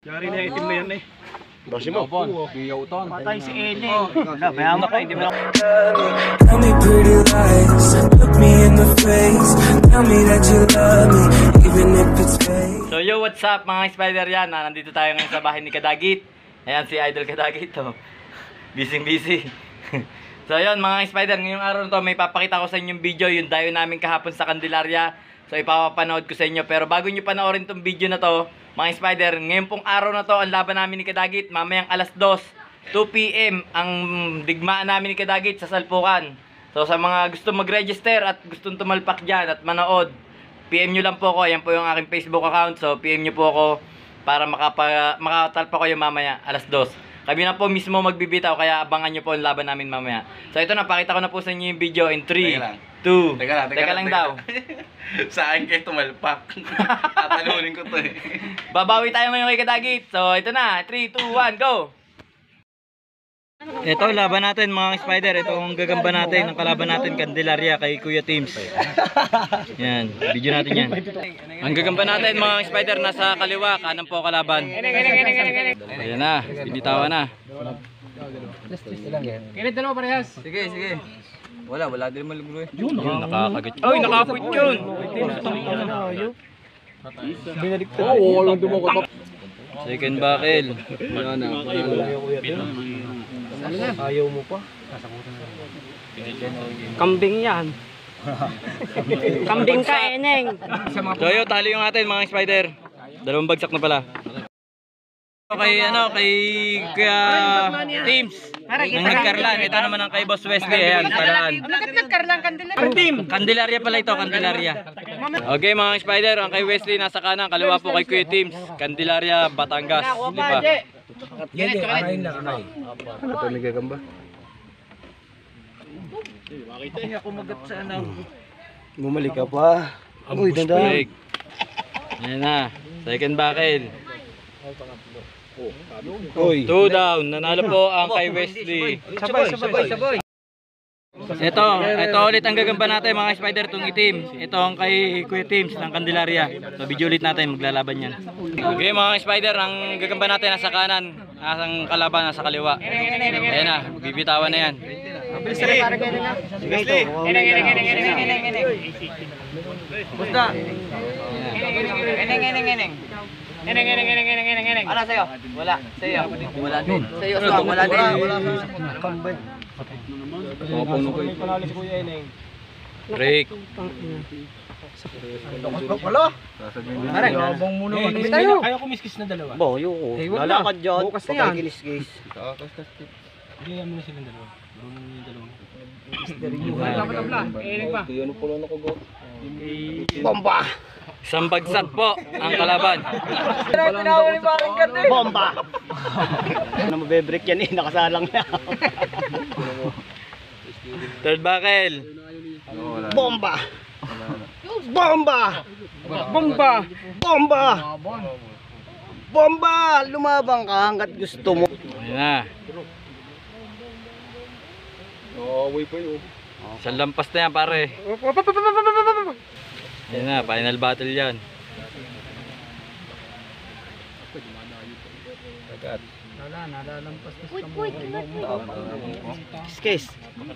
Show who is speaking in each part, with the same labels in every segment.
Speaker 1: Yari na itim na yan eh.
Speaker 2: Basi mo.
Speaker 1: Patay si Eneng. Mayaman ko, hindi mo na.
Speaker 3: Tell me pretty lies, look me in the face. Tell me that you love me, even if it's fake.
Speaker 4: So yo, what's up mga spider yan? Nandito tayo ngayon sa bahay ni Kadagit. Ayan si Idol Kadagit to. Busy. So yun mga spider, ngayong araw na to may papakita ko sa inyong video. Yung dayo namin kahapon sa Candelaria. So ipapapanood ko sa inyo. Pero bago nyo panoorin tong video na to mga spider, ngayon pong araw na to ang laban namin ni Kadagit. Mamayang alas 2 PM ang digmaan namin ni Kadagit sa Salpukan. So sa mga gusto mag-register at gustong tumalpak dyan at manood, PM nyo lang po ako. Yan po yung aking Facebook account. So PM nyo po ako para makatalpa ko yung mamaya alas 2. Kami na po mismo magbibitaw, kaya abangan nyo po ang laban namin mamaya. So ito na, pakita ko na po sa inyo yung video in 3, 2, teka lang daw.
Speaker 2: Saan kayo tumalpak? Tatalunin ko to eh.
Speaker 4: Babawi tayo ngayon kay Kadagit. So ito na, 3, 2, 1, go! Ito, laban natin mga spider. Ito ang gagamba natin, ang kalaban natin, Candelaria kay Kuya Teams. Yan, video natin yan. Ang gagamba natin mga spider, nasa kaliwa, kanan po kalaban. Ayan na, binitawan na.
Speaker 1: Kinit dalawa parehas.
Speaker 4: Sige. Wala din maluglo eh. Yun, nakakagat. Ay, nakapit yun!
Speaker 1: Walang dumakot.
Speaker 4: Second buckle.
Speaker 1: Ayaw mo pa. Kambing yan. Kambing ka, Eneng.
Speaker 4: So yun, tali yung atin mga spider. Dalawang bagsak na pala. Kay Kuya Teams ng nagkarlan. Ito naman ang kay Boss Wesley. Ayan, paraan.
Speaker 1: Nagkarlang
Speaker 4: Candelaria pala ito, Candelaria. Okay mga spider, ang kay Wesley nasa kanan, kaliwa po kay Kuya Teams, Candelaria, Batangas. Lipa.
Speaker 2: Ito may gagamba. Bumalik ka pa. Uy, dandan.
Speaker 4: Ayan na, second buckle.
Speaker 2: Uy.
Speaker 4: 2 down, nanalo po ang kay Wesley.
Speaker 1: Sabay.
Speaker 4: Ito ulit ang gagamba natin mga spider, itong itim. Ito ang kay Kuya Teams ng Candelaria. So video ulit natin, maglalaban yan. Okay mga spider, ang gagamba natin nasa kanan, ang kalaban nasa kaliwa. Ayan na, bibitawan na yan.
Speaker 1: Sige ito. Basta. Eneng. Ano sa'yo? Wala. Sa'yo? Wala din. Sa'yo, Suang, wala din.
Speaker 4: Break.
Speaker 1: Wala. Abang muna. Kaya kumiskis na dalawa.
Speaker 2: Bo, yung lalakad dyan.
Speaker 1: Bukas na yan.
Speaker 2: Kinis-kis.
Speaker 1: Hindi mo na silang dalawa. Eneng pa.
Speaker 2: Bomba!
Speaker 4: Isang bagsak po ang kalaban.
Speaker 2: Bomba! Ano mabebreak yan eh, nakasalang na.
Speaker 4: Third buckle.
Speaker 2: Bomba! Bomba!
Speaker 1: Bomba!
Speaker 2: Bomba! Bomba! Lumabang ka hanggat gusto mo.
Speaker 4: Ayan na. Isang lampas na yan pare. Ayan na, final battle yan.
Speaker 2: Kiss.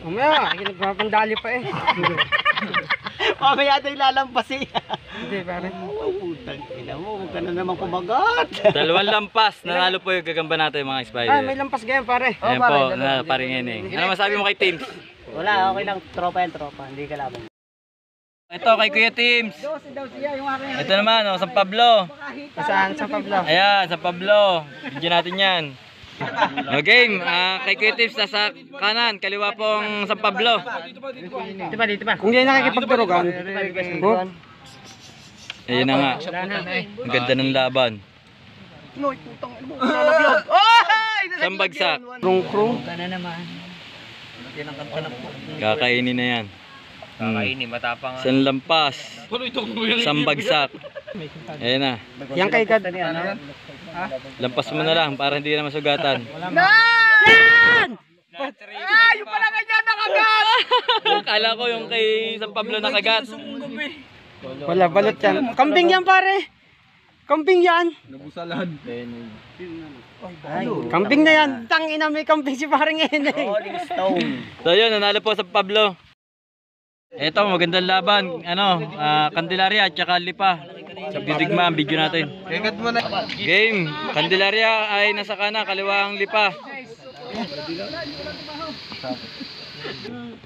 Speaker 1: Mamaya, nagpapandali pa eh.
Speaker 2: Mamaya tayo lalampas eh.
Speaker 1: Hindi, pare.
Speaker 2: Putang ina mo, huwag ka na naman kumagat.
Speaker 4: Dalawang lampas, nanalo po yung gagamba natin mga spider.
Speaker 1: May lampas ganyan, pare.
Speaker 4: Ayan po, na paring Eneng. Ano masabi mo kay Teams?
Speaker 2: Wala, okay lang. Tropa yan, tropa. Hindi ka laban.
Speaker 4: Ito kay Kuya Teams. Ito naman, San Pablo.
Speaker 1: Saan? San Pablo?
Speaker 4: Ayan, San Pablo. Video natin yan. Okay, kay Kuya Teams nasa kanan, kaliwa pong San Pablo.
Speaker 1: Dito pa. Kung di nakikipagturugan.
Speaker 4: Ayun na nga. Ang ganda ng laban. Isang bagsak.
Speaker 1: Krung.
Speaker 4: Kakainin na yan.
Speaker 1: Matapang.
Speaker 4: Isang lampas. Isang bagsak. Ayun na.
Speaker 1: Yan kay God.
Speaker 4: Lampas mo na lang para hindi na masugatan.
Speaker 1: Yan! Yung pala ganyan nakagat!
Speaker 4: Kala ko yung kay San Pablo nakagat.
Speaker 1: Wala, balot yan. Kambing yan, pare.
Speaker 5: Camping yan.
Speaker 1: Nabusalan.
Speaker 5: Camping na yan. Tangina, may camping si paring Eneng.
Speaker 4: So yun, nanalo po sa Pablo. Ito, magandang laban. Candelaria at saka Lipa. Sa didigma ang video natin.
Speaker 1: Ingat mo na.
Speaker 4: Game. Candelaria ay nasa kanan, kaliwa ang Lipa.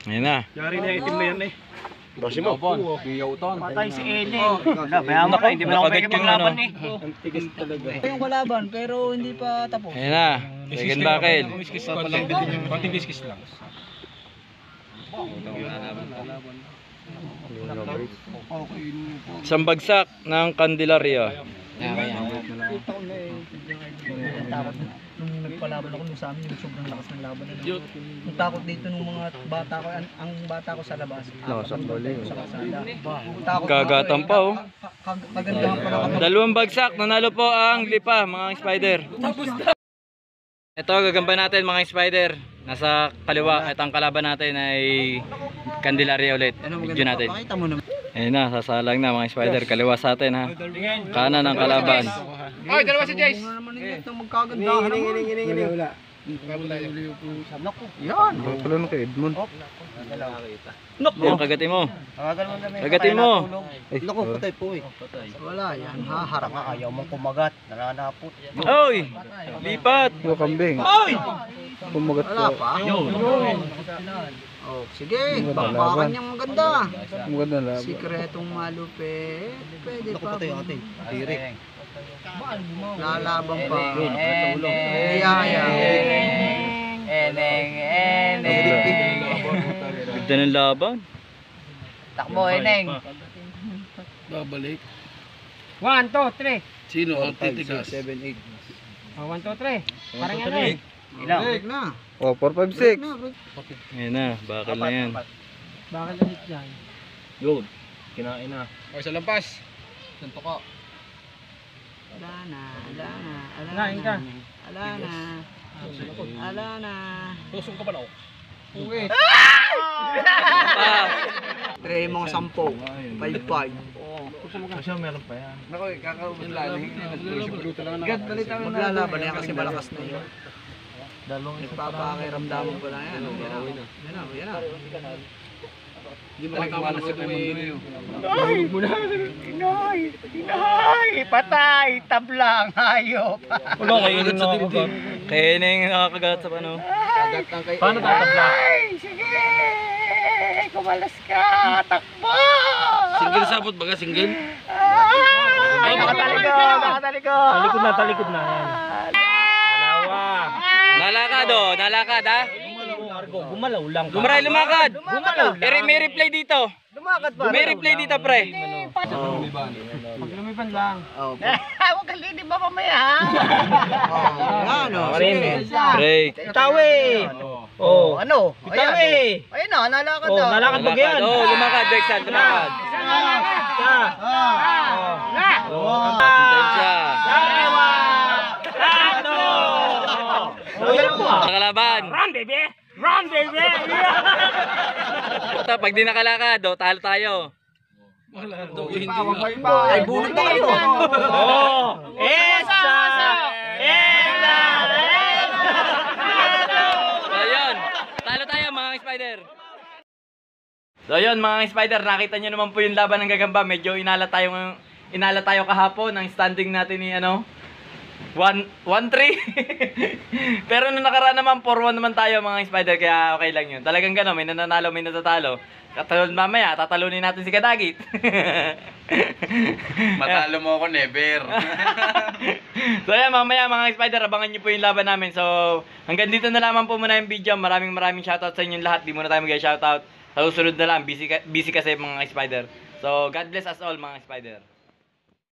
Speaker 4: Ayan na.
Speaker 1: Yari na itim na yan eh. Basi mo. Biyaw to.
Speaker 5: Patay si Eneng. Wala,
Speaker 4: Naku,
Speaker 5: hindi mo na
Speaker 4: nakagat yung ano.
Speaker 1: Ang tigas talaga.
Speaker 5: Yung kalaban, pero hindi pa tapos.
Speaker 4: Ayan na. Second bakit.
Speaker 1: Miskis pa lang din yung konting biskis lang.
Speaker 4: Isang bagsak ng Candelaria.
Speaker 5: Nung nagpalaban ako nung sa amin, yung sobrang lakas ng laban na yung takot dito nung mga bata ko, ang bata ko sa labas. Sa kalsada. Takot
Speaker 4: Kagatan pa, oh.
Speaker 5: Kagandahan pa lang.
Speaker 4: Dalawang bagsak, nanalo po ang Lipa, mga spider. Ito, gagamba natin mga spider. Nasa kaliwa, at ang kalaban natin ay Candelaria ulit. Video natin.
Speaker 5: Pakita mo naman.
Speaker 4: Ayun na, sasalang na mga spider. Kaliwa sa atin ha. Kanan ang kalaban.
Speaker 1: Oy, dalawa si Jace.
Speaker 5: Magkagandahan naman. Yan.
Speaker 1: Pala na kay Edmond.
Speaker 4: Yan, kagatin mo. Kagatin mo.
Speaker 5: Loko, patay po eh. Wala yan, haharap nga. Ayaw mong kumagat, nananapot.
Speaker 4: Oy! Lipat!
Speaker 1: Yung kambing.
Speaker 5: Oy!
Speaker 1: Kumagat
Speaker 5: Wala pa? Oh, sige, bakbakan niyang maganda.
Speaker 1: Maganda na.
Speaker 5: Sikretong malupit. Pwede pa. Direk. Lalaban pa. Iyaya.
Speaker 6: Eneng.
Speaker 4: Ganda ng laban.
Speaker 6: Takbo, Eneng.
Speaker 1: Babalik.
Speaker 5: 1, 2, 3.
Speaker 1: Sino ang titigas? 7, 8.
Speaker 5: 1, 2, 3. Parang ano eh.
Speaker 6: Ilang?
Speaker 5: Break na.
Speaker 1: Oh, 4, 5, 6.
Speaker 4: Ayun na, bakal na yan.
Speaker 5: Bakit ulit yan?
Speaker 1: Yun. Kinain na. O, sa lampas.
Speaker 6: Sunto ko.
Speaker 5: Ala na.
Speaker 6: Kain ka.
Speaker 5: Ala na.
Speaker 1: Tusong ka pa na.
Speaker 5: Uwi.
Speaker 4: Pa!
Speaker 5: Try mga 10. 5-5.
Speaker 1: Kasi meron pa yan. Nako, kakaubos lang.
Speaker 5: Maglalaban na yan kasi malakas na yun. Nagpapakiramdaman ko lang yan. Yan na.
Speaker 1: Hindi mo lang kumalas sa mundo.
Speaker 6: Inay! Patay! Tablang! Hayop!
Speaker 4: Ulo, kainin na ako. Kainin nakakagat sa ano.
Speaker 1: Paano tatabla?
Speaker 6: Ay! Sige! Kumalas ka! Takbo!
Speaker 1: Single sabot baga, single?
Speaker 6: Ay! Nakatalikod!
Speaker 1: Talikod na yan.
Speaker 4: Nalakad ha?
Speaker 1: Gumalaw lang.
Speaker 4: Lumakad! May replay dito.
Speaker 6: Lumakad pa!
Speaker 4: May replay dito, pre.
Speaker 5: Lumipan lang.
Speaker 6: Huwag ka lini ba mamaya ha?
Speaker 5: Yan o. Sige.
Speaker 4: Break.
Speaker 6: Tawi! Oh, ano? Ayan na, nalakad na.
Speaker 4: Nalakad ba yan? Oo, lumakad, Bexan, lumakad. Sintensya. Nakalaban.
Speaker 6: Run, baby! Run, baby!
Speaker 4: Ito, pag di nakalakad, talo tayo.
Speaker 5: Ay, bunot na kayo.
Speaker 6: Esa!
Speaker 4: So yun, talo tayo mga spider. So yun mga spider, nakita nyo naman po yung laban ng gagamba. Medyo inala tayo kahapon. Ang standing natin ni 1-3. Pero nung nakaraan naman 4-1 naman tayo mga spider, kaya okay lang yun. Talagang gano'n, may nananalo, may natatalo. Katulad mamaya, tatalunin natin si Kadagit.
Speaker 2: Matalo mo ako, never.
Speaker 4: So yan, mamaya mga spider, abangan nyo po yung laban namin. So hanggang dito na lamang po muna yung video. Maraming shoutout sa inyong lahat. Di muna tayo mag-shoutout. Sa susunod na lang, busy kasi mga spider. So God bless us all mga spider.